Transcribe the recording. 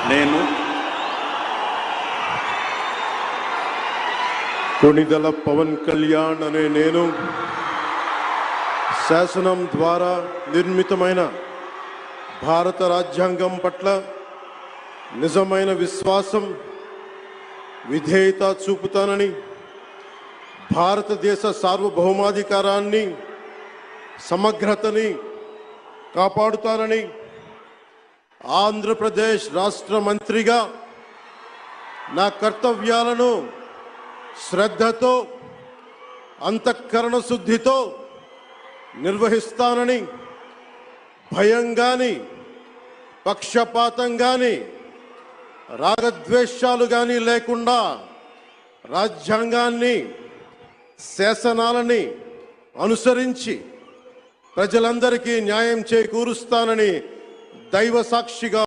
నేను కొణిదెల పవన్ కళ్యాణ్ అనే నేను శాసనం ద్వారా నిర్మితమైన భారత రాజ్యాంగం పట్ల నిజమైన విశ్వాసం విధేయత చూపుతానని, భారతదేశ సార్వభౌమాధికారాన్ని సమగ్రతని కాపాడుతానని, ఆంధ్రప్రదేశ్ రాష్ట్ర మంత్రిగా నా కర్తవ్యాలను శ్రద్ధతో అంతఃకరణ శుద్ధితో నిర్వహిస్తానని, భయం గాని పక్షపాతం గాని రాగద్వేషాలు గాని లేకుండా రాజ్యాంగాన్ని శాసనాలని అనుసరించి ప్రజలందరికీ న్యాయం చేకూరుస్తానని దైవ సాక్షిగా